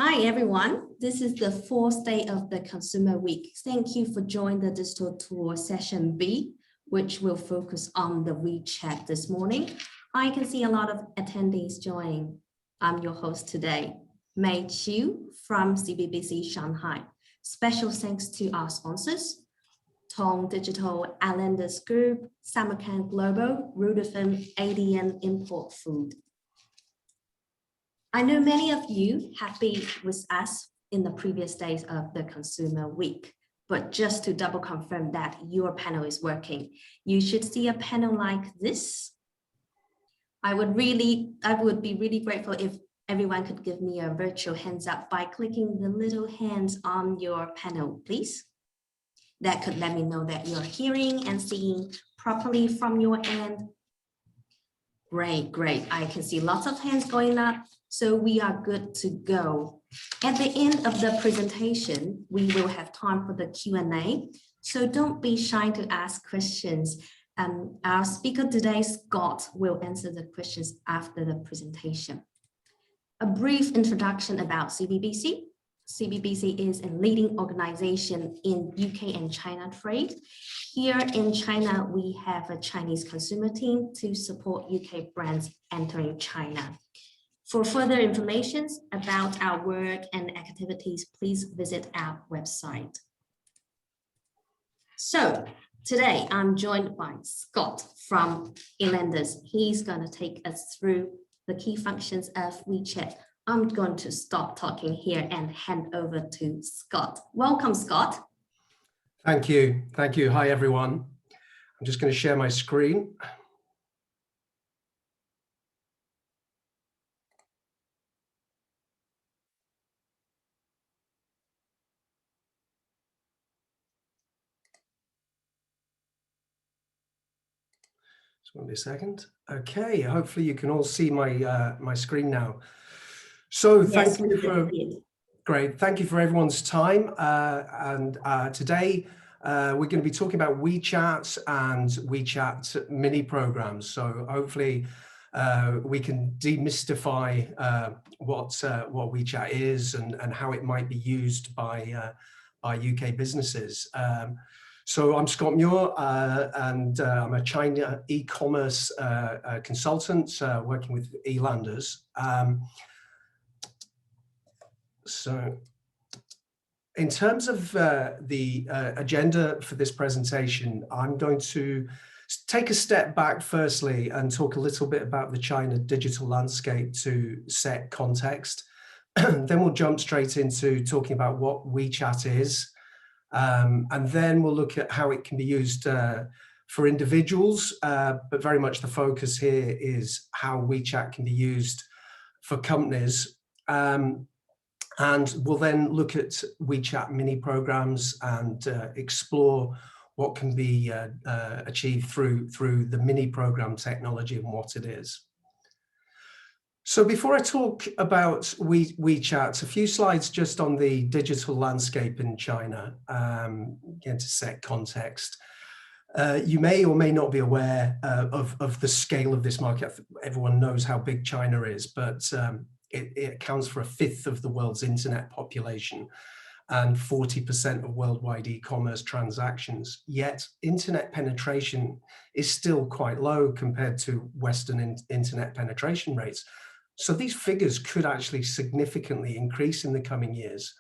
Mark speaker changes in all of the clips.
Speaker 1: Hi, everyone. This is the fourth day of the Consumer Week. Thank you for joining the digital tour session B, which will focus on the WeChat this morning. I can see a lot of attendees joining. I'm your host today, Mei Chiu from CBBC Shanghai. Special thanks to our sponsors, Tong Digital, Islanders Group, Samarkand Global, Rudafin, ADN Import Food. I know many of you have been with us in the previous days of the Consumer Week, but just to double confirm that your panel is working, you should see a panel like this. I would be really grateful if everyone could give me a virtual hands up by clicking the little hands on your panel, please. That could let me know that you're hearing and seeing properly from your end. Great. I can see lots of hands going up, so we are good to go. At the end of the presentation, we will have time for the Q&A, so don't be shy to ask questions. Our speaker today, Scott, will answer the questions after the presentation. A brief introduction about CBBC. CBBC is a leading organization in UK and China trade. Here in China, we have a Chinese consumer team to support UK brands entering China. For further information about our work and activities, please visit our website. So today I'm joined by Scott from Islanders. He's going to take us through the key functions of WeChat. I'm going to stop talking here and hand over to Scott. Welcome, Scott.
Speaker 2: Thank you. Hi, everyone. I'm just going to share my screen. Just wait a second. Okay, hopefully you can all see my my screen now. So
Speaker 1: yes,
Speaker 2: thank you for great. Thank you for everyone's time. Today we're going to be talking about WeChat and WeChat mini programs. So hopefully we can demystify what WeChat is and how it might be used by UK businesses. So I'm Scott Muir, and I'm a China e-commerce consultant working with Islanders. So in terms of the agenda for this presentation, I'm going to take a step back firstly and talk a little bit about the China digital landscape to set context. Then we'll jump straight into talking about what WeChat is. And then we'll look at how it can be used for individuals, but very much the focus here is how WeChat can be used for companies. And we'll then look at WeChat mini programs and explore what can be achieved through the mini program technology and what it is. So before I talk about WeChat, a few slides just on the digital landscape in China, again to set context. You may or may not be aware of the scale of this market. Everyone knows how big China is, but it accounts for 1/5 of the world's internet population and 40% of worldwide e-commerce transactions. Yet internet penetration is still quite low compared to Western internet penetration rates. So these figures could actually significantly increase in the coming years.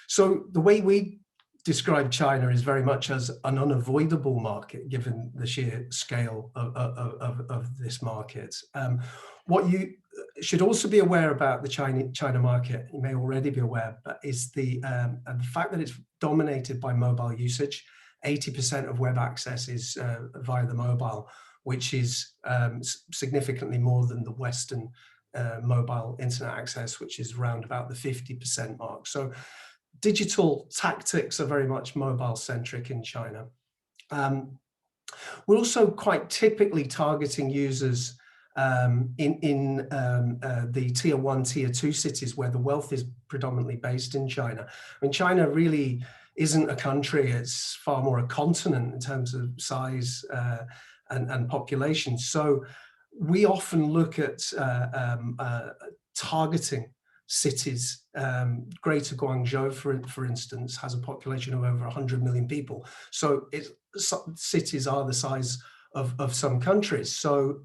Speaker 2: So the way we describe China is very much as an unavoidable market, given the sheer scale of this market. What you should also be aware about the China market, you may already be aware, but is the fact that it's dominated by mobile usage. 80% of web access is via the mobile, which is significantly more than the Western mobile internet access, which is around about the 50% mark. So digital tactics are very much mobile centric in China. We're also quite typically targeting users in the tier 1, tier 2 cities where the wealth is predominantly based in China. I mean, China really isn't a country, it's far more a continent in terms of size and population. So we often look at targeting cities. Greater Guangzhou, for instance, has a population of over 100 million people. So cities are the size of some countries. So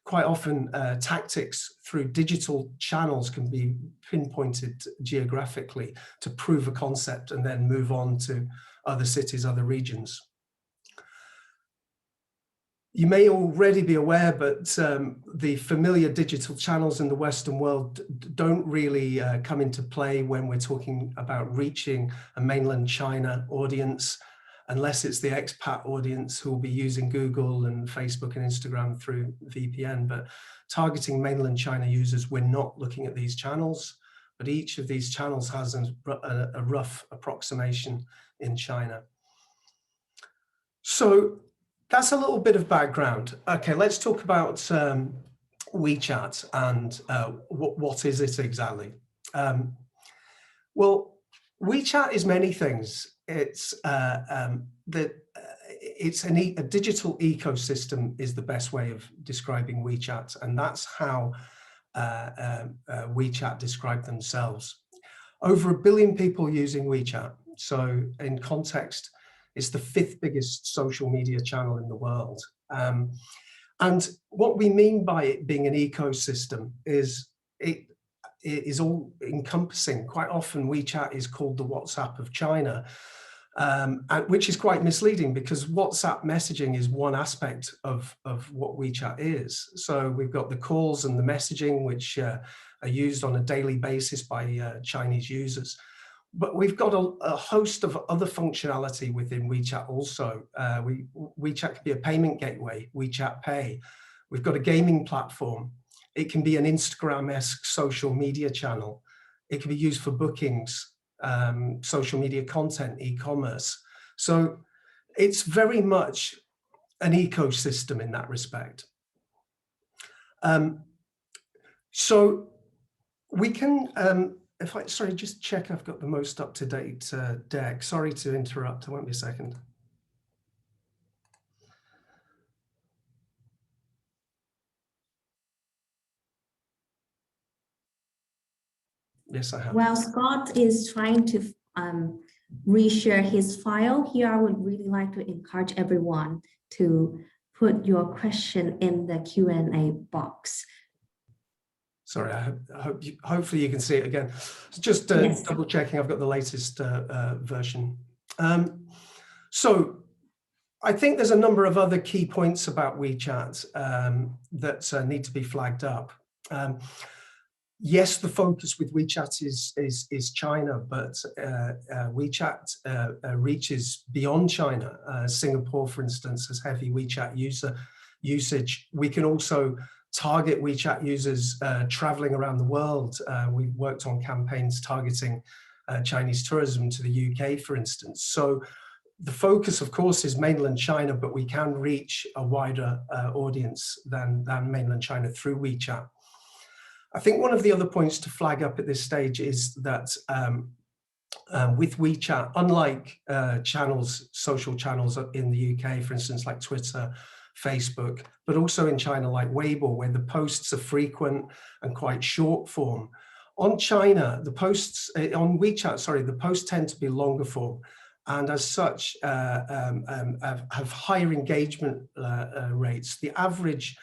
Speaker 2: quite often tactics through digital channels can be pinpointed geographically to prove a concept and then move on to other cities, other regions. You may already be aware, but the familiar digital channels in the Western world don't really come into play when we're talking about reaching a mainland China audience, unless it's the expat audience who will be using Google and Facebook and Instagram through VPN. But targeting mainland China users, we're not looking at these channels, but each of these channels has a rough approximation in China. So that's a little bit of background. Okay, let's talk about WeChat and what is it exactly? Well, WeChat is many things. It's a digital ecosystem is the best way of describing WeChat, and that's how WeChat describe themselves. Over 1 billion people using WeChat. So in context, it's the 5th biggest social media channel in the world. And what we mean by it being an ecosystem is it is all encompassing. Quite often WeChat is called the WhatsApp of China, which is quite misleading because WhatsApp messaging is one aspect of what WeChat is. So we've got the calls and the messaging, which are used on a daily basis by Chinese users. But we've got a host of other functionality within WeChat also. WeChat can be a payment gateway, WeChat Pay. We've got a gaming platform. It can be an Instagram-esque social media channel. It can be used for bookings, social media content, e-commerce. So it's very much an ecosystem in that respect. So we can, sorry, just check I've got the most up-to-date deck. Sorry to interrupt, it won't be a second. Yes, I have.
Speaker 1: While Scott is trying to reshare his file, here I would really like to encourage everyone to put your question in the Q&A box.
Speaker 2: Sorry, hopefully you can see it again. Just
Speaker 1: Yes.
Speaker 2: double checking I've got the latest version. So I think there's a number of other key points about WeChat that need to be flagged up. Yes, the focus with WeChat is China, but WeChat reaches beyond China. Singapore, for instance, has heavy WeChat usage. We can also target WeChat users traveling around the world. We've worked on campaigns targeting Chinese tourism to the UK, for instance. So the focus, of course, is mainland China, but we can reach a wider audience than mainland China through WeChat. I think one of the other points to flag up at this stage is that with WeChat, unlike social channels in the UK, for instance, like Twitter, Facebook, but also in China like Weibo, where the posts are frequent and quite short form. On China, the posts, on WeChat, sorry, the posts tend to be longer form, and as such have higher engagement rates. The average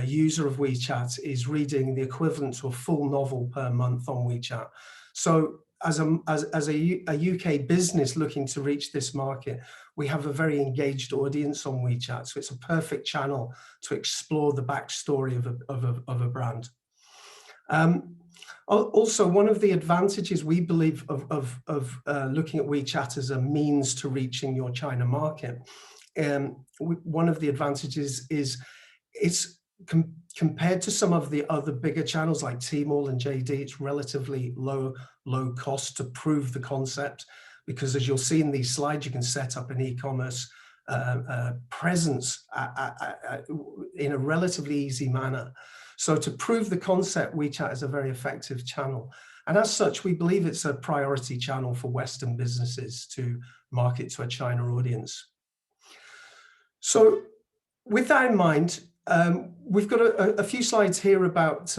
Speaker 2: user of WeChat is reading the equivalent to a full novel per month on WeChat. So as a UK business looking to reach this market, we have a very engaged audience on WeChat. So it's a perfect channel to explore the backstory of a brand. Also, one of the advantages we believe of looking at WeChat as a means to reaching your China market, one of the advantages is it's compared to some of the other bigger channels like Tmall and JD, it's relatively low cost to prove the concept, because as you'll see in these slides, you can set up an e-commerce presence in a relatively easy manner. So to prove the concept, WeChat is a very effective channel. And as such, we believe it's a priority channel for Western businesses to market to a China audience. So with that in mind, We've got a few slides here about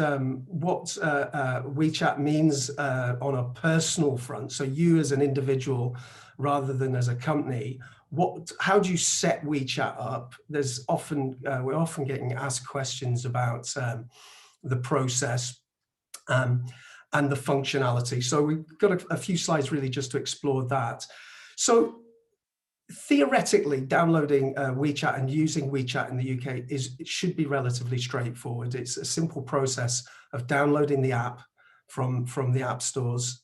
Speaker 2: what WeChat means on a personal front. So you as an individual, rather than as a company, how do you set WeChat up? There's often, we're often getting asked questions about the process and the functionality. So we've got a few slides really just to explore that. So theoretically, downloading WeChat and using WeChat in the UK it should be relatively straightforward. It's a simple process of downloading the app from the app stores,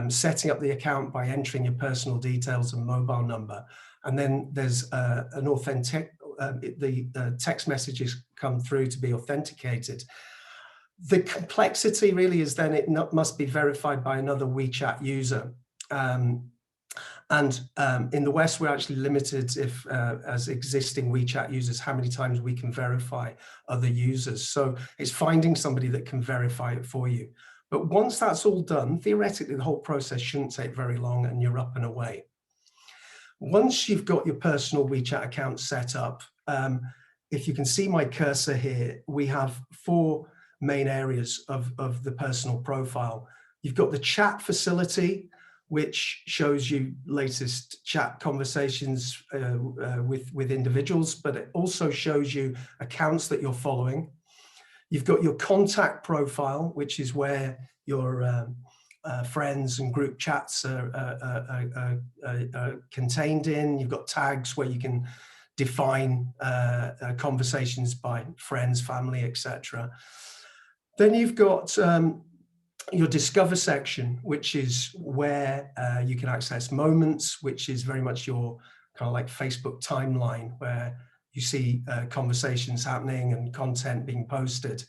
Speaker 2: setting up the account by entering your personal details and mobile number, and then there's an authentic. The text messages come through to be authenticated. The complexity really is then it must be verified by another WeChat user. In the West, we're actually limited as existing WeChat users, how many times we can verify other users. So it's finding somebody that can verify it for you. But once that's all done, theoretically, the whole process shouldn't take very long and you're up and away. Once you've got your personal WeChat account set up, if you can see my cursor here, we have 4 main areas of the personal profile. You've got the chat facility, which shows you latest chat conversations with individuals, but it also shows you accounts that you're following. You've got your contact profile, which is where your friends and group chats are contained in. You've got tags where you can define conversations by friends, family, etc. Then you've got your discover section, which is where you can access moments, which is very much your kind of like Facebook timeline, where you see conversations happening and content being posted.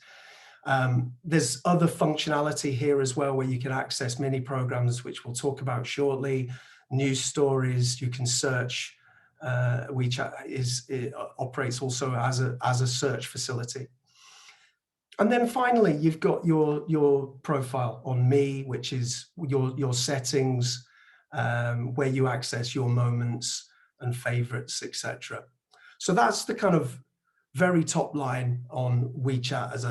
Speaker 2: There's other functionality here as well, where you can access mini programs, which we'll talk about shortly, news stories. You can search. WeChat operates also as a search facility. And then finally, you've got your profile on Me, which is your settings, where you access your moments and favorites, etc. So that's the kind of very top line on WeChat as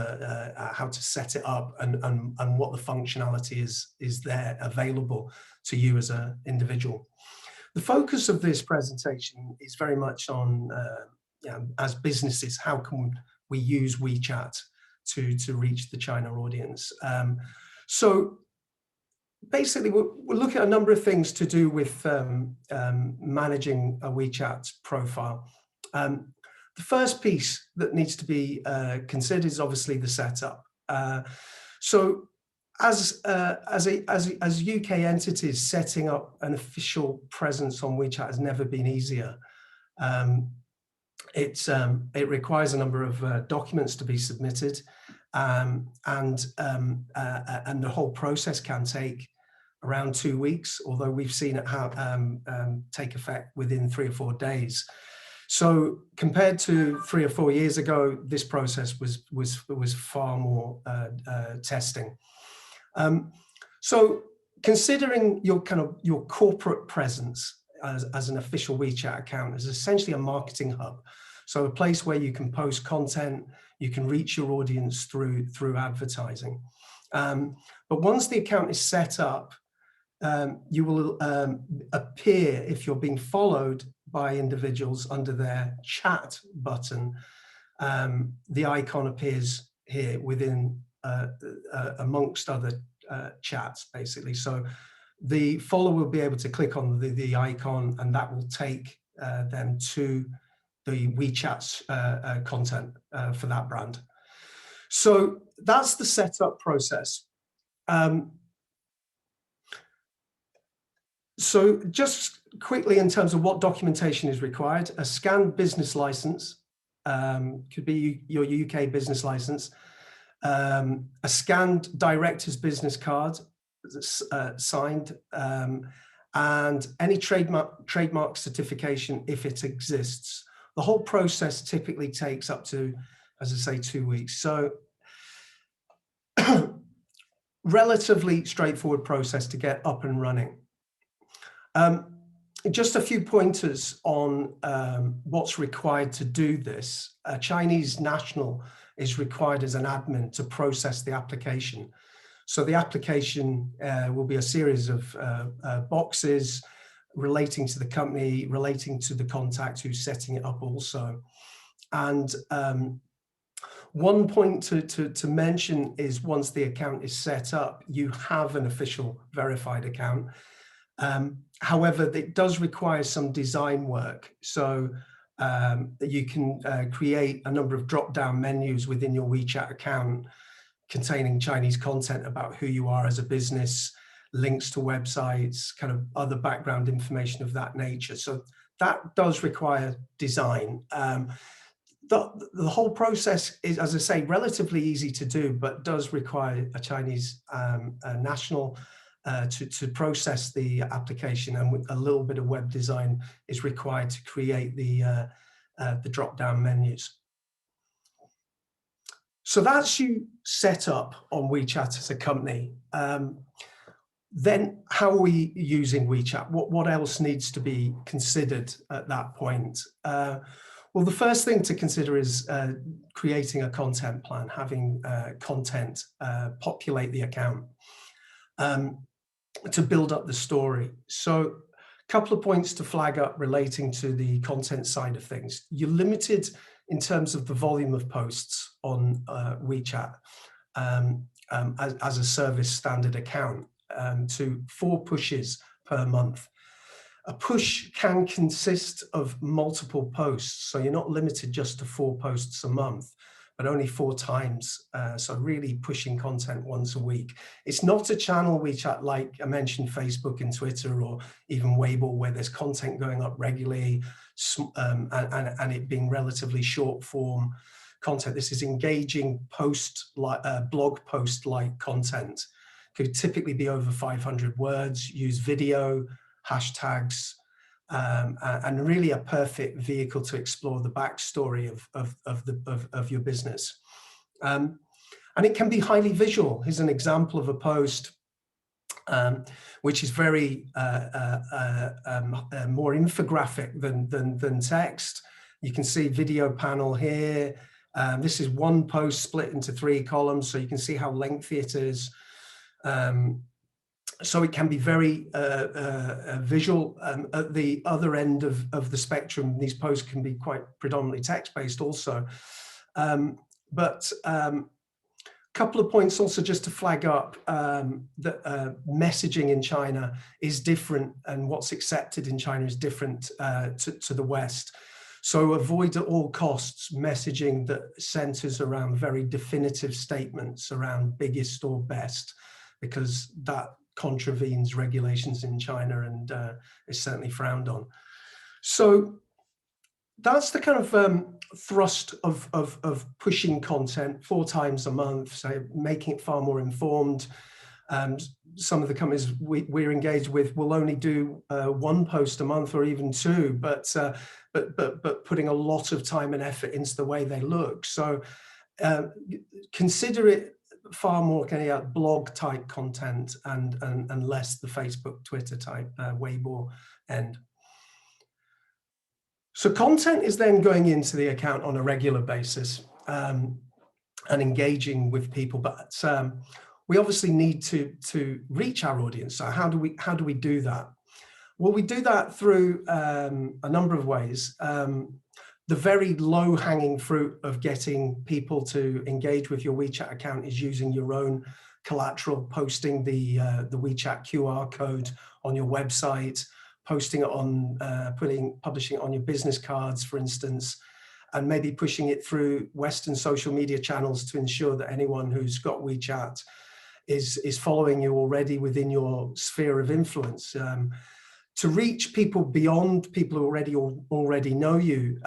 Speaker 2: how to set it up and what the functionality is there available to you as an individual. The focus of this presentation is very much on, as businesses, how can we use WeChat to reach the China audience. So basically, we'll look at a number of things to do with managing a WeChat profile. The first piece that needs to be considered is obviously the setup. So as UK entities, setting up an official presence on WeChat has never been easier. It requires a number of documents to be submitted, and the whole process can take around 2 weeks, although we've seen it take effect within 3 or 4 days. So compared to 3 or 4 years ago, this process was far more testing. So considering your corporate presence as an official WeChat account is essentially a marketing hub. So a place where you can post content, you can reach your audience through advertising. But once the account is set up, you will appear, if you're being followed by individuals, under their chat button. The icon appears here within amongst other chats, basically. So the follower will be able to click on the icon, and that will take them to the WeChat's content for that brand. So that's the setup process. So just quickly, in terms of what documentation is required, a scanned business license, could be your UK business license, a scanned director's business card signed, and any trademark certification if it exists. The whole process typically takes up to, as I say, 2 weeks. So relatively straightforward process to get up and running. just a few pointers on what's required to do this. A Chinese national is required as an admin to process the application. So the application will be a series of boxes relating to the company, relating to the contact who's setting it up also. And one point to mention is once the account is set up, you have an official verified account. However, it does require some design work. So you can create a number of drop-down menus within your WeChat account containing Chinese content about who you are as a business, links to websites, kind of other background information of that nature. So that does require design. The whole process is, as I say, relatively easy to do, but does require a Chinese national to process the application, and with a little bit of web design is required to create the drop-down menus. So that's you set up on WeChat as a company. Then how are we using WeChat? What else needs to be considered at that point? Well, the first thing to consider is creating a content plan, having content populate the account to build up the story. So a couple of points to flag up relating to the content side of things. You're limited in terms of the volume of posts on WeChat as a service standard account to 4 pushes per month. A push can consist of multiple posts, so you're not limited just to 4 posts a month, but only 4 times. So really pushing content once a week. It's not a channel WeChat like I mentioned Facebook and Twitter or even Weibo, where there's content going up regularly and it being relatively short form content. This is engaging blog post like content. Could typically be over 500 words, use video, hashtags, and really a perfect vehicle to explore the backstory of your business. And it can be highly visual. Here's an example of a post which is very more infographic than text. You can see video panel here. This is one post split into 3 columns, so you can see how lengthy it is. So it can be very visual. At the other end of the spectrum, these posts can be quite predominantly text-based also. But couple of points also just to flag up that messaging in China is different, and what's accepted in China is different to the West. So avoid at all costs messaging that centers around very definitive statements around biggest or best, because that contravenes regulations in China and is certainly frowned on. So that's the kind of thrust of pushing content 4 times a month, so making it far more informed. Some of the companies we're engaged with will only do 1 post a month or even 2, but putting a lot of time and effort into the way they look. So consider it far more kind of blog type content and less the Facebook, Twitter type Weibo end. So content is then going into the account on a regular basis and engaging with people, but we obviously need to reach our audience. So how do we do that? Well, we do that through a number of ways. The very low-hanging fruit of getting people to engage with your WeChat account is using your own collateral, posting the WeChat QR code on your website, posting it on, publishing it on your business cards, for instance, and maybe pushing it through Western social media channels to ensure that anyone who's got WeChat is following you already within your sphere of influence. To reach people beyond people who already know you,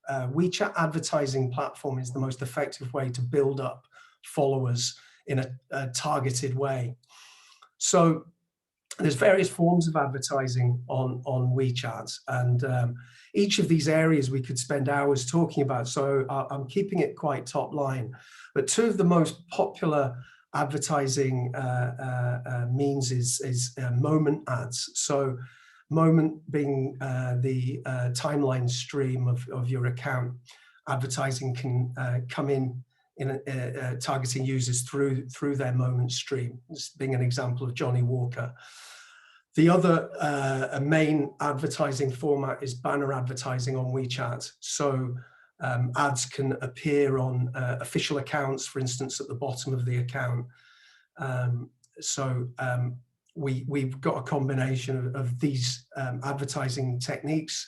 Speaker 2: WeChat advertising platform is the most effective way to build up followers in a targeted way. So there's various forms of advertising on WeChat, and each of these areas we could spend hours talking about. So I'm keeping it quite top line, but 2 of the most popular advertising means is moment ads. So Moment being the timeline stream of your account. Advertising can come in targeting users through their moment stream, this being an example of Johnny Walker. The other main advertising format is banner advertising on WeChat. So ads can appear on official accounts, for instance, at the bottom of the account. We've got a combination of these advertising techniques.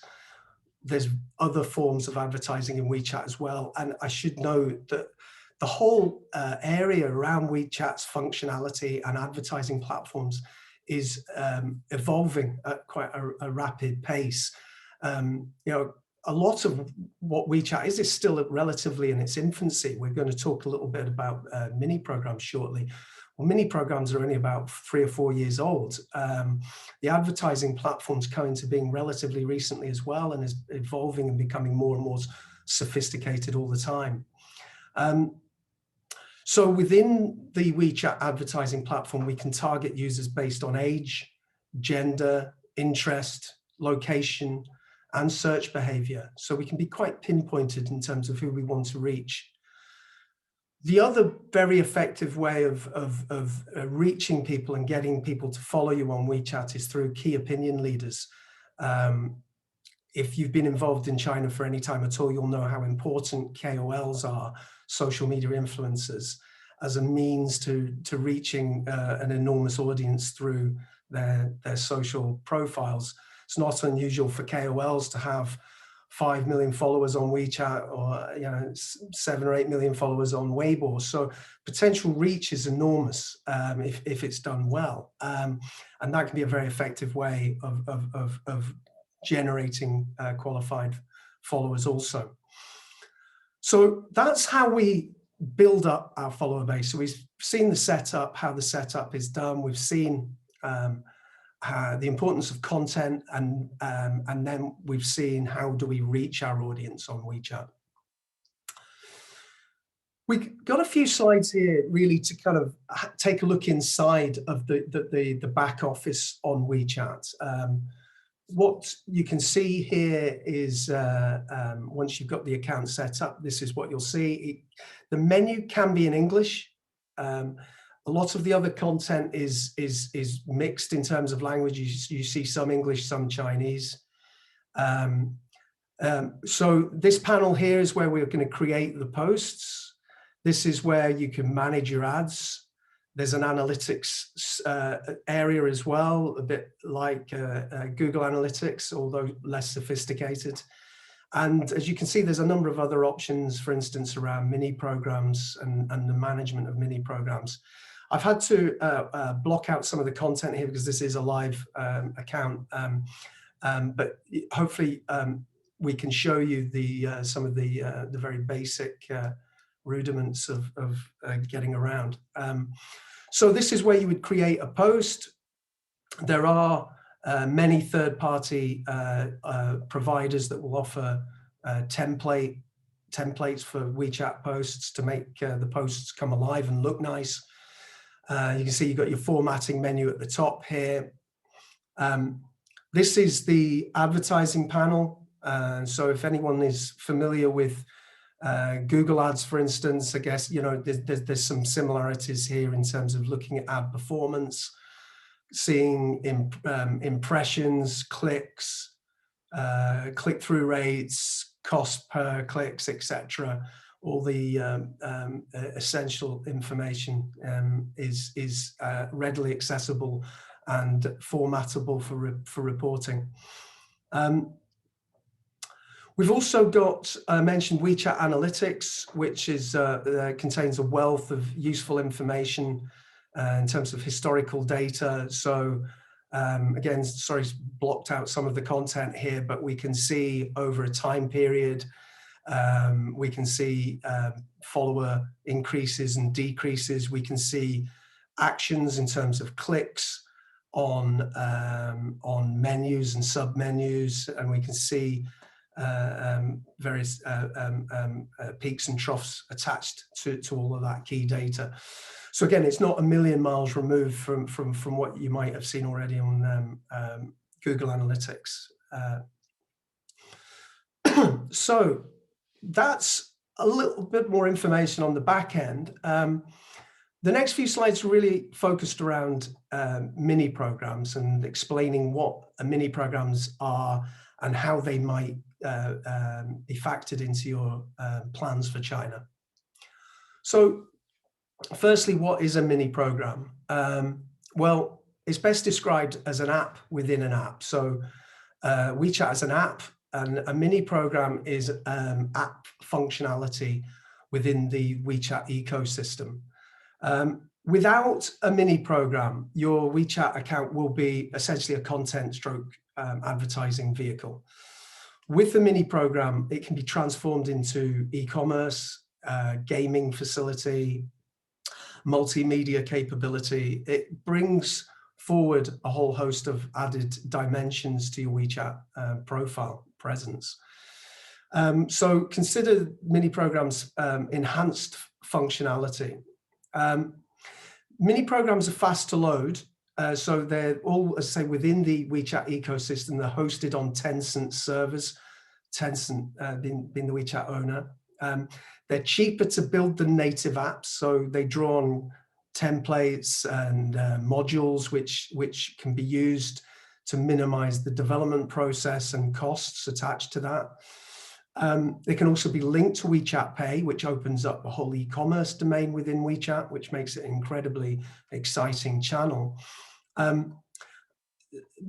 Speaker 2: There's other forms of advertising in WeChat as well. And I should note that the whole area around WeChat's functionality and advertising platforms is evolving at quite a rapid pace. You know, a lot of what WeChat is still relatively in its infancy. We're going to talk a little bit about mini programs shortly. Well, mini programs are only about 3 or 4 years old. The advertising platform's coming to being relatively recently as well, and is evolving and becoming more and more sophisticated all the time. So within the WeChat advertising platform, we can target users based on age, gender, interest, location, and search behavior. So we can be quite pinpointed in terms of who we want to reach. The other very effective way of reaching people and getting people to follow you on WeChat is through key opinion leaders. If you've been involved in China for any time at all, you'll know how important KOLs are, social media influencers, as a means to reaching an enormous audience through their social profiles. It's not unusual for KOLs to have 5 million followers on WeChat, or 7 or 8 million followers on Weibo. So potential reach is enormous if it's done well, and that can be a very effective way of generating qualified followers also. So that's how we build up our follower base. So we've seen the setup, how the setup is done. We've seen the importance of content, and then we've seen how do we reach our audience on WeChat. We've got a few slides here really to kind of take a look inside of the back office on WeChat. What you can see here is once you've got the account set up, this is what you'll see. The menu can be in English. A lot of the other content is mixed in terms of language. You see some English, some Chinese. So this panel here is where we're going to create the posts. This is where you can manage your ads. There's an analytics area as well, a bit like Google Analytics, although less sophisticated. And as you can see, there's a number of other options, for instance, around mini programs and the management of mini programs. I've had to block out some of the content here because this is a live account, but hopefully we can show you some of the very basic rudiments of getting around. So this is where you would create a post. There are many third-party providers that will offer templates for WeChat posts to make the posts come alive and look nice. You can see you've got your formatting menu at the top here. This is the advertising panel. So if anyone is familiar with Google Ads, for instance, I guess, there's some similarities here in terms of looking at ad performance, seeing impressions, clicks, click-through rates, cost per clicks, etc. All the essential information is readily accessible and formatable for reporting. We've also got, I mentioned WeChat Analytics, which contains a wealth of useful information in terms of historical data. So again, sorry, blocked out some of the content here, but we can see over a time period, we can see follower increases and decreases. We can see actions in terms of clicks on menus and sub-menus, and we can see various peaks and troughs attached to all of that key data. So again, it's not a million miles removed from what you might have seen already on Google Analytics. So that's a little bit more information on the back end. The next few slides are really focused around mini programs and explaining what mini programs are and how they might be factored into your plans for China. So firstly, what is a mini program? Well, it's best described as an app within an app. So WeChat is an app, and a mini program is app functionality within the WeChat ecosystem. Without a mini program, your WeChat account will be essentially a content stroke advertising vehicle. With the mini program, it can be transformed into e-commerce, gaming facility, multimedia capability. It brings forward a whole host of added dimensions to your WeChat profile presence. So consider mini programs enhanced functionality. Mini programs are fast to load, so they're all, as I say, within the WeChat ecosystem. They're hosted on Tencent servers, Tencent being the WeChat owner. They're cheaper to build than native apps, so they draw on templates and modules which can be used to minimize the development process and costs attached to that. They can also be linked to WeChat Pay, which opens up a whole e-commerce domain within WeChat, which makes it an incredibly exciting channel.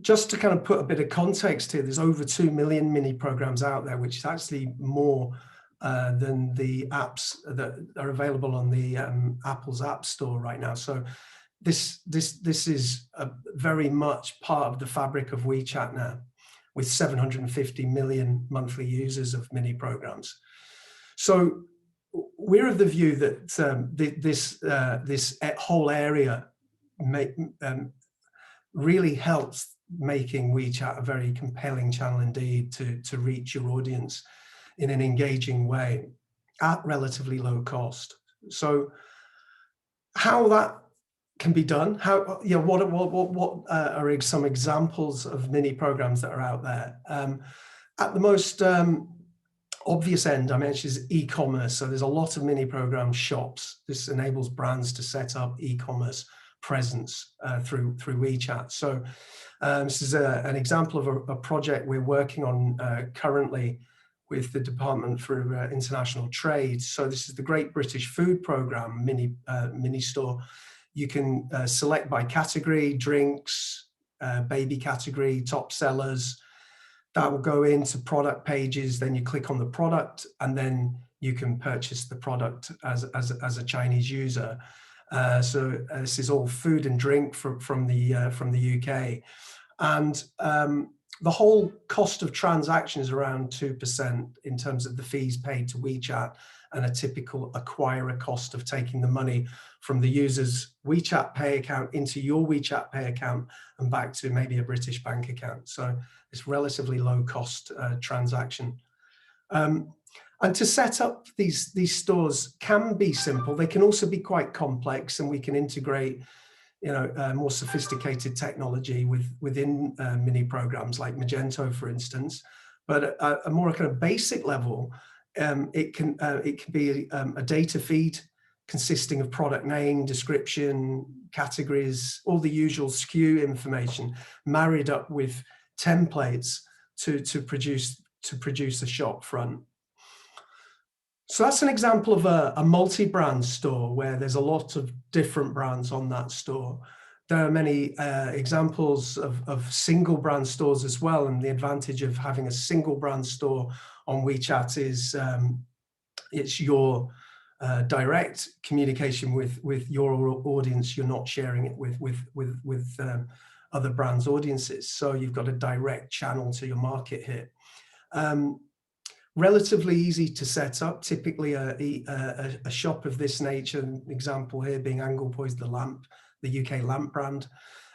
Speaker 2: Just to kind of put a bit of context here, there's over 2 million mini programs out there, which is actually more than the apps that are available on the Apple's App Store right now. So this is very much part of the fabric of WeChat now, with 750 million monthly users of mini programs. So we're of the view that this whole area really helps making WeChat a very compelling channel indeed to reach your audience in an engaging way at relatively low cost. So how that can be done, how, you know, what are some examples of mini programs that are out there? At the most obvious end I mentioned is e-commerce. So there's a lot of mini program shops. This enables brands to set up e-commerce presence through WeChat. So this is an example of a project we're working on currently with the Department for International Trade. So this is the Great British Food Programme mini store. You can select by category: drinks, baby category, top sellers. That will go into product pages. Then you click on the product, and then you can purchase the product as a Chinese user. So this is all food and drink from the UK, and the whole cost of transaction is around 2% in terms of the fees paid to WeChat, and a typical acquirer cost of taking the money from the user's WeChat Pay account into your WeChat Pay account and back to maybe a British bank account. So it's relatively low cost transaction. And to set up these stores can be simple. They can also be quite complex, and we can integrate, you know, more sophisticated technology within mini programs like Magento, for instance. But at a more kind of basic level, it can be a data feed consisting of product name, description, categories, all the usual SKU information, married up with templates to produce a shop front. So that's an example of a multi-brand store where there's a lot of different brands on that store. There are many examples of single brand stores as well, and the advantage of having a single brand store on WeChat is it's your direct communication with your audience. You're not sharing it with other brands' audiences, so you've got a direct channel to your market hit. Relatively easy to set up. Typically a shop of this nature, an example here being Anglepoise the Lamp, the UK lamp brand,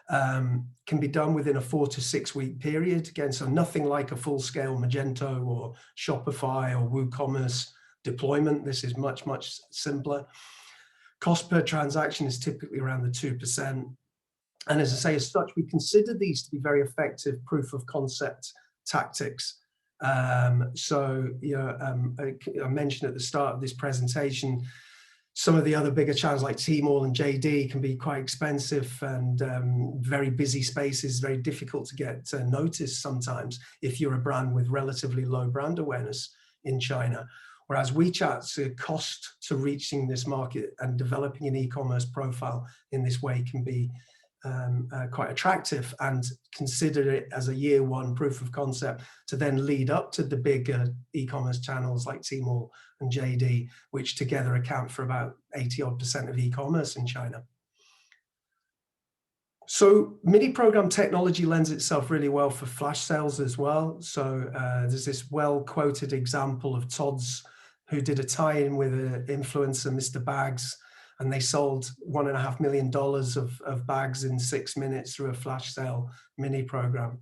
Speaker 2: can be done within a 4 to 6 week period. Again, so nothing like a full-scale Magento or Shopify or WooCommerce deployment. This is much, much simpler. Cost per transaction is typically around the 2%. And as I say, as such, we consider these to be very effective proof of concept tactics. So, you know, I mentioned at the start of this presentation, some of the other bigger channels like Tmall and JD can be quite expensive and very busy spaces, very difficult to get noticed sometimes if you're a brand with relatively low brand awareness in China. Whereas WeChat's cost to reaching this market and developing an e-commerce profile in this way can be quite attractive, and consider it as a year one proof of concept to then lead up to the bigger e-commerce channels like Tmall and JD, which together account for about 80% of e-commerce in China. So mini program technology lends itself really well for flash sales as well. So there's this well quoted example of Tod's, who did a tie-in with an influencer, Mr. Bags, and they sold $1.5 million of bags in 6 minutes through a flash sale mini program.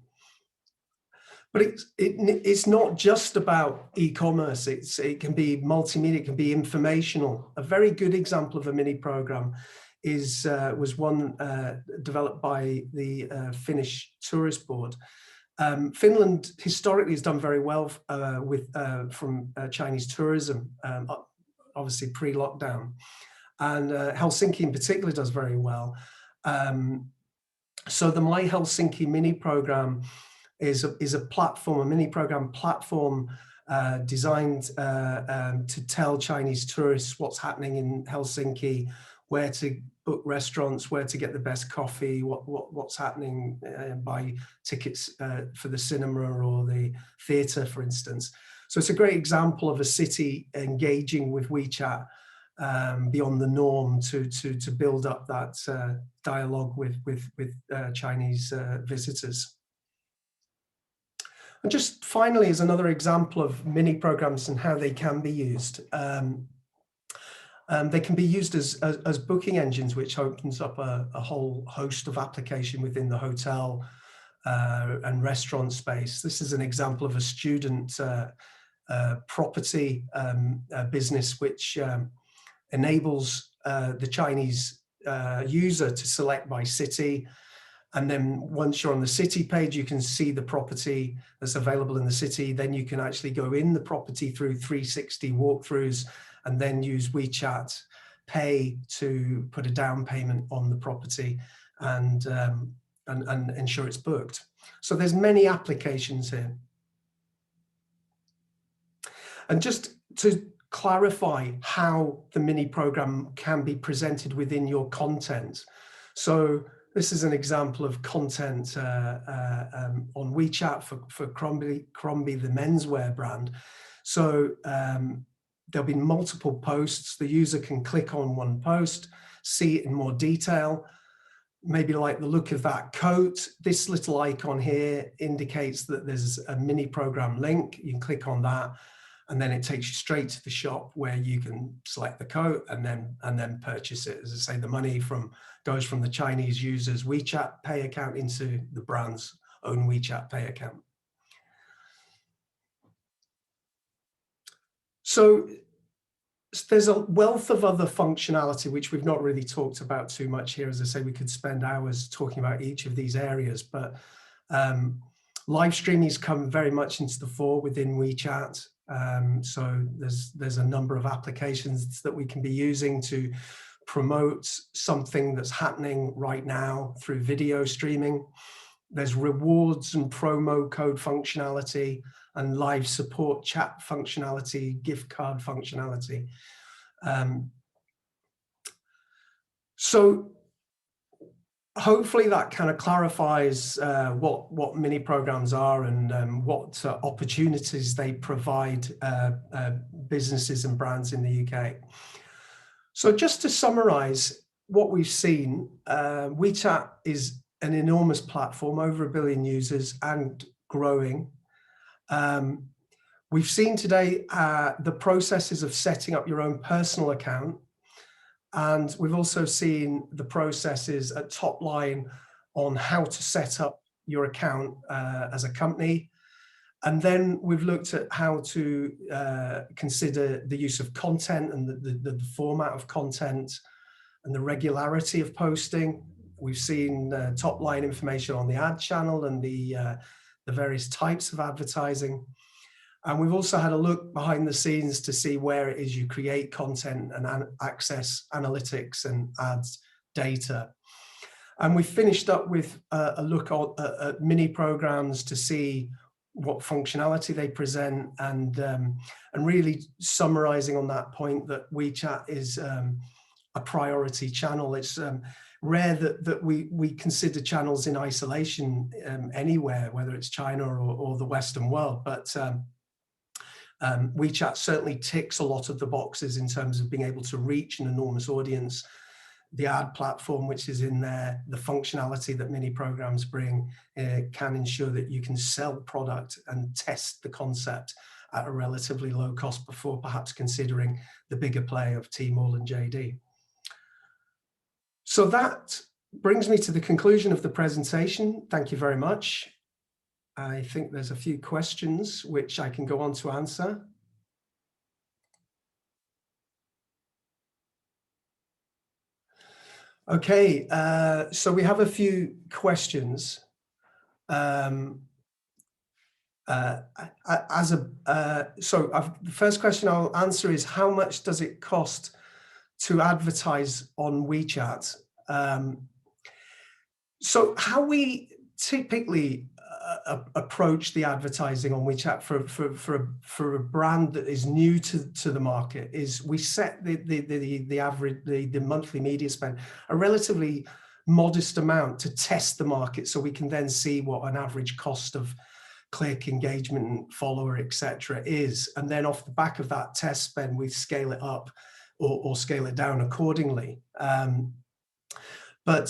Speaker 2: But it's not just about e-commerce. It can be multimedia, it can be informational. A very good example of a mini program was one developed by the Finnish Tourist Board. Finland historically has done very well from Chinese tourism, obviously pre-lockdown. And Helsinki in particular does very well. So the My Helsinki mini program is a platform, a mini program platform designed to tell Chinese tourists what's happening in Helsinki, where to book restaurants, where to get the best coffee, what's happening, buy tickets for the cinema or the theatre, for instance. So it's a great example of a city engaging with WeChat beyond the norm to build up that dialogue with Chinese visitors. And just finally, as another example of mini programs and how they can be used, they can be used as booking engines, which opens up a whole host of application within the hotel and restaurant space. This is an example of a student property business which enables the Chinese user to select by city. And then once you're on the city page, you can see the property that's available in the city. Then you can actually go in the property through 360 walkthroughs and then use WeChat Pay to put a down payment on the property and ensure it's booked. So there's many applications here. And just to clarify how the mini program can be presented within your content. So this is an example of content on WeChat for Crombie, the menswear brand. So there'll be multiple posts. The user can click on one post, see it in more detail, maybe like the look of that coat. This little icon here indicates that there's a mini program link. You can click on that, and then it takes you straight to the shop where you can select the coat and then purchase it. As I say, the money goes from the Chinese user's WeChat Pay account into the brand's own WeChat Pay account. So there's a wealth of other functionality which we've not really talked about too much here. As I say, we could spend hours talking about each of these areas, but live streaming has come very much into the fore within WeChat. So there's a number of applications that we can be using to promote something that's happening right now through video streaming. There's rewards and promo code functionality and live support chat functionality, gift card functionality. So hopefully that kind of clarifies what mini programs are and what opportunities they provide businesses and brands in the UK. So just to summarize what we've seen, WeChat is an enormous platform, over 1 billion users and growing. We've seen today the processes of setting up your own personal account. And we've also seen the processes at top line on how to set up your account as a company. And then we've looked at how to consider the use of content and the format of content and the regularity of posting. we've seen top line information on the ad channel and the various types of advertising. And we've also had a look behind the scenes to see where it is you create content and access analytics and ads data. And we finished up with a look at mini programs to see what functionality they present, and really summarizing on that point that WeChat is a priority channel. It's rare that we consider channels in isolation anywhere, whether it's China or the Western world, but WeChat certainly ticks a lot of the boxes in terms of being able to reach an enormous audience. The ad platform, which is in there, the functionality that mini programs bring can ensure that you can sell product and test the concept at a relatively low cost before perhaps considering the bigger play of Tmall and JD. So that brings me to the conclusion of the presentation. Thank you very much. I think there's a few questions which I can go on to answer. Okay, so we have a few questions. The first question I'll answer is, how much does it cost to advertise on WeChat? So how we typically approach the advertising on WeChat for a brand that is new to the market is we set the average, the monthly media spend a relatively modest amount to test the market, so we can then see what an average cost of click, engagement, follower, etc. is, and then off the back of that test spend we scale it up or scale it down accordingly. Media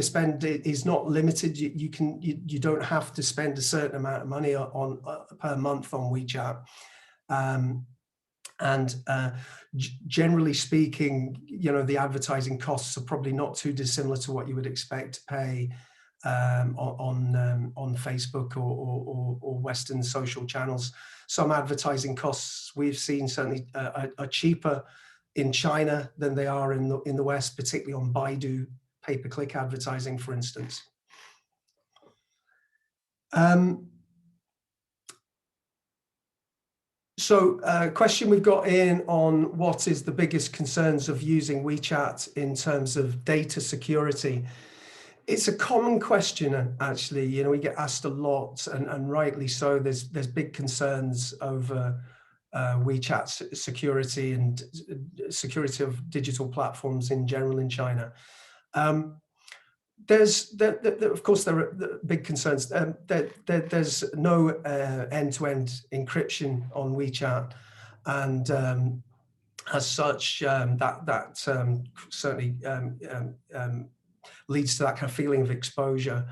Speaker 2: spend is not limited. You don't have to spend a certain amount of money on per month on WeChat, generally speaking, you know, the advertising costs are probably not too dissimilar to what you would expect to pay on Facebook or Western social channels. Some advertising costs we've seen certainly are cheaper in China than they are in the West, particularly on Baidu pay-per-click advertising, for instance. A question we've got in on what is the biggest concerns of using WeChat in terms of data security. It's a common question, actually. You know, we get asked a lot, and rightly so. There's big concerns over WeChat security and security of digital platforms in general in China. Of course, there are big concerns. There's no end-to-end encryption on WeChat, and as such, that certainly leads to that kind of feeling of exposure.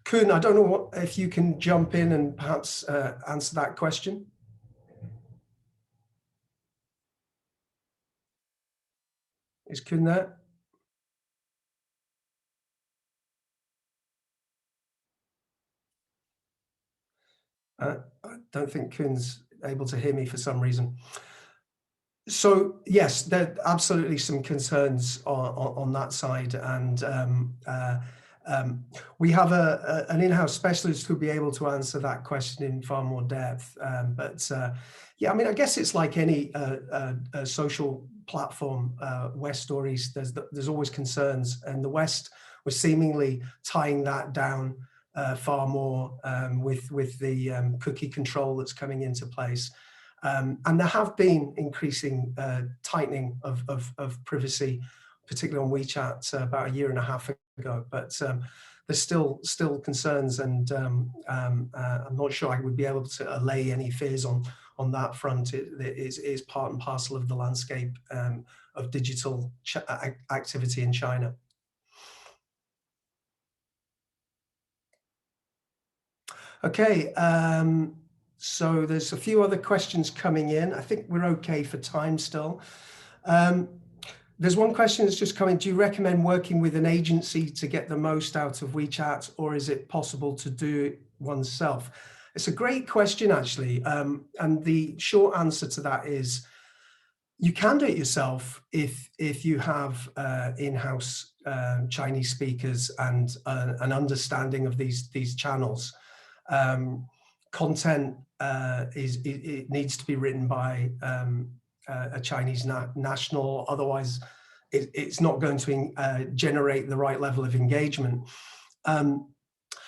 Speaker 2: Kun, I don't know if you can jump in and perhaps answer that question. Is Kun there? I don't think Kun's able to hear me for some reason. So yes, there are absolutely some concerns on that side, and we have an in-house specialist who'll be able to answer that question in far more depth. Yeah, I mean, I guess it's like any social platform, West or East. There's always concerns, and the West we're seemingly tying that down far more with the cookie control that's coming into place. And there have been increasing tightening of privacy, particularly on WeChat about a year and a half ago. But there's still concerns, and I'm not sure I would be able to allay any fears on that front. It is part and parcel of the landscape of digital activity in China. Okay. So there's a few other questions coming in. I think we're okay for time still. There's one question that's just coming. Do you recommend working with an agency to get the most out of WeChat, or is it possible to do it oneself? It's a great question, actually. And the short answer to that is You can do it yourself if you have in-house Chinese speakers and an understanding of these channels. Content it needs to be written by a Chinese national, otherwise it's not going to generate the right level of engagement.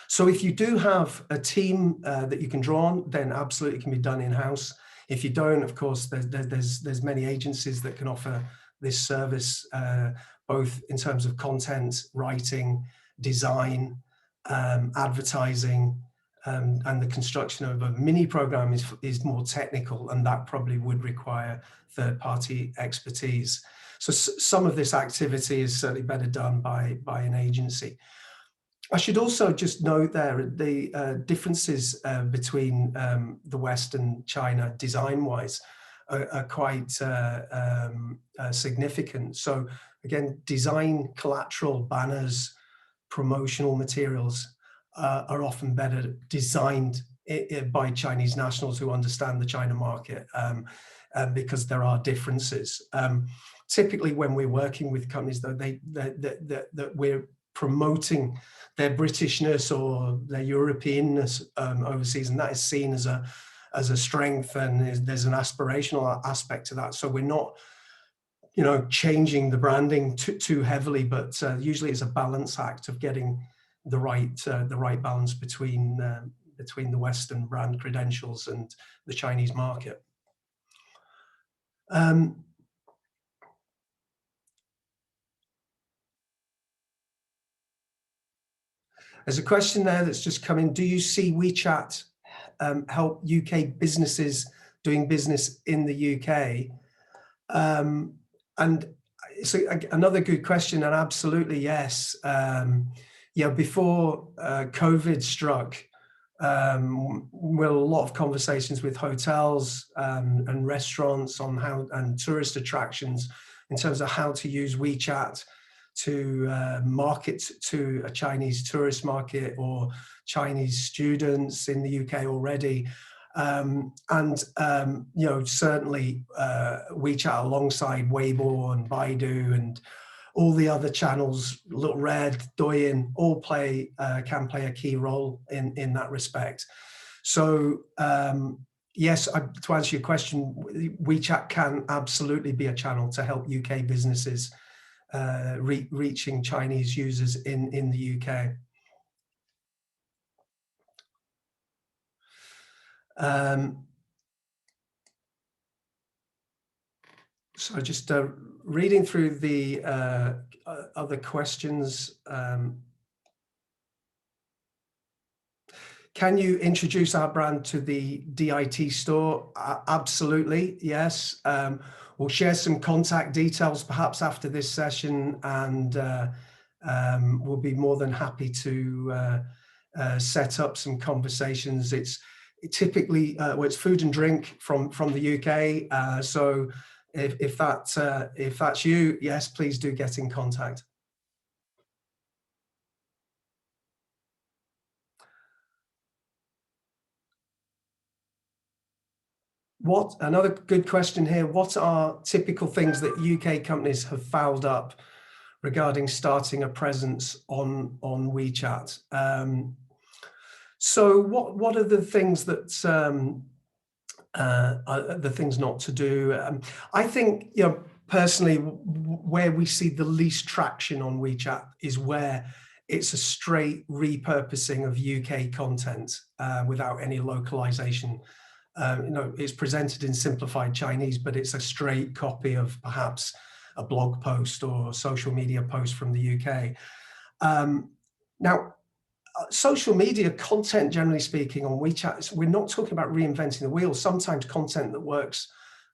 Speaker 2: So if you do have a team that you can draw on, then absolutely it can be done in-house. If you don't, of course, there's many agencies that can offer this service, both in terms of content, writing, design, advertising, and the construction of a mini program is more technical, and that probably would require third-party expertise. So some of this activity is certainly better done by an agency. I should also just note there the differences between the West and China design-wise are quite significant. So again, design, collateral, banners, promotional materials are often better designed by Chinese nationals who understand the China market because there are differences. Typically, when we're working with companies, though, that we're promoting their Britishness or their Europeanness overseas, and that is seen as a strength, and there's an aspirational aspect to that. So we're not, changing the branding too heavily, but usually it's a balance act of getting the right balance between the Western brand credentials and the Chinese market. There's a question there that's just come in. Do you see WeChat help UK businesses doing business in the UK? And so another good question, and absolutely yes. Before COVID struck, we had a lot of conversations with hotels and restaurants on and tourist attractions in terms of how to use WeChat to market to a Chinese tourist market or Chinese students in the UK already. Certainly WeChat alongside Weibo and Baidu and all the other channels, Little Red, Douyin, all can play a key role in that respect. So yes, to answer your question, WeChat can absolutely be a channel to help UK businesses reaching Chinese users in the UK. So just reading through the other questions. Can you introduce our brand to the DIT store? Absolutely, yes. We'll share some contact details perhaps after this session, and we'll be more than happy to set up some conversations. It's typically it's food and drink from the UK. So if that's you, yes, please do get in contact. Another good question here, what are typical things that UK companies have fouled up regarding starting a presence on WeChat? So what are the things that are the things not to do? I think, personally, where we see the least traction on WeChat is where it's a straight repurposing of UK content without any localization. It's presented in simplified Chinese, but it's a straight copy of perhaps a blog post or social media post from the UK. Now, social media content, generally speaking, on WeChat, we're not talking about reinventing the wheel. Sometimes content that works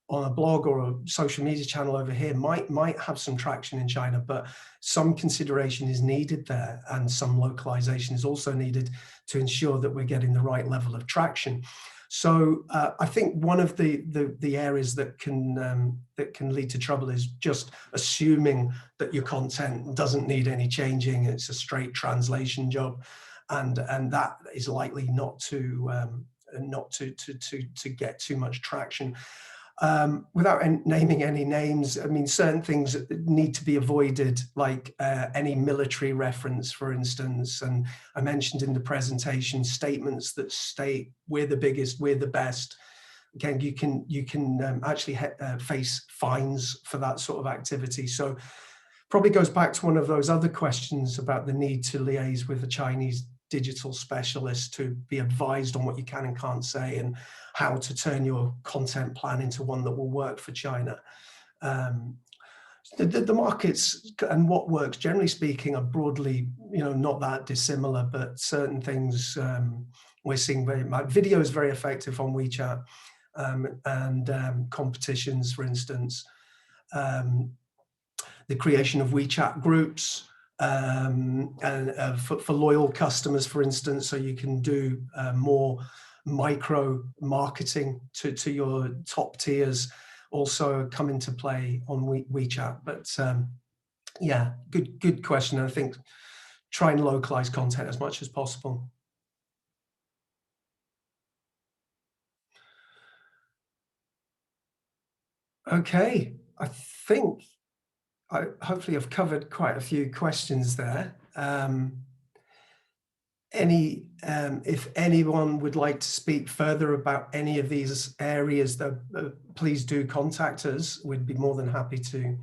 Speaker 2: on a blog or a social media channel over here might have some traction in China, but some consideration is needed there, and some localization is also needed to ensure that we're getting the right level of traction. So I think one of the areas that can lead to trouble is just assuming that your content doesn't need any changing. It's a straight translation job, and that is likely not to get too much traction. Without naming any names, I mean, certain things need to be avoided, like any military reference, for instance. And I mentioned in the presentation statements that state we're the biggest, we're the best. Again, you can actually face fines for that sort of activity. So probably goes back to one of those other questions about the need to liaise with the Chinese digital specialist to be advised on what you can and can't say and how to turn your content plan into one that will work for China. The markets and what works, generally speaking, are broadly, not that dissimilar, but certain things we're seeing video is very effective on WeChat and competitions, for instance. The creation of WeChat groups and for loyal customers, for instance, so you can do more micro marketing to your top tiers also come into play on WeChat. But yeah, good question. I think try and localize content as much as possible. Okay, I think hopefully I've covered quite a few questions there. If anyone would like to speak further about any of these areas, please do contact us. We'd be more than happy to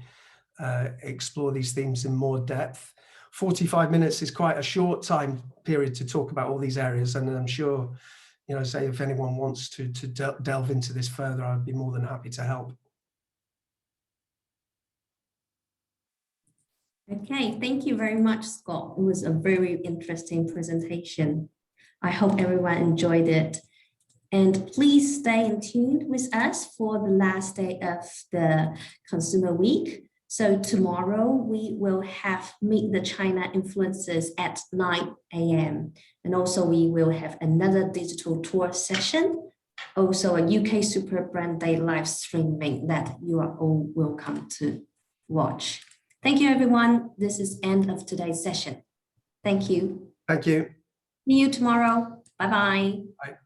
Speaker 2: explore these themes in more depth. 45 minutes is quite a short time period to talk about all these areas, and I'm sure, say if anyone wants to delve into this further, I'd be more than happy to help.
Speaker 1: Okay, thank you very much, Scott. It was a very interesting presentation. I hope everyone enjoyed it. And please stay in tune with us for the last day of the Consumer Week. So tomorrow we will have Meet the China Influencers at 9 a.m. And also we will have another digital tour session, also a UK Super Brand Day live streaming that you are all welcome to watch. Thank you, everyone. This is end of today's session. Thank you.
Speaker 2: Thank you.
Speaker 1: See you tomorrow. Bye-bye.
Speaker 2: Bye.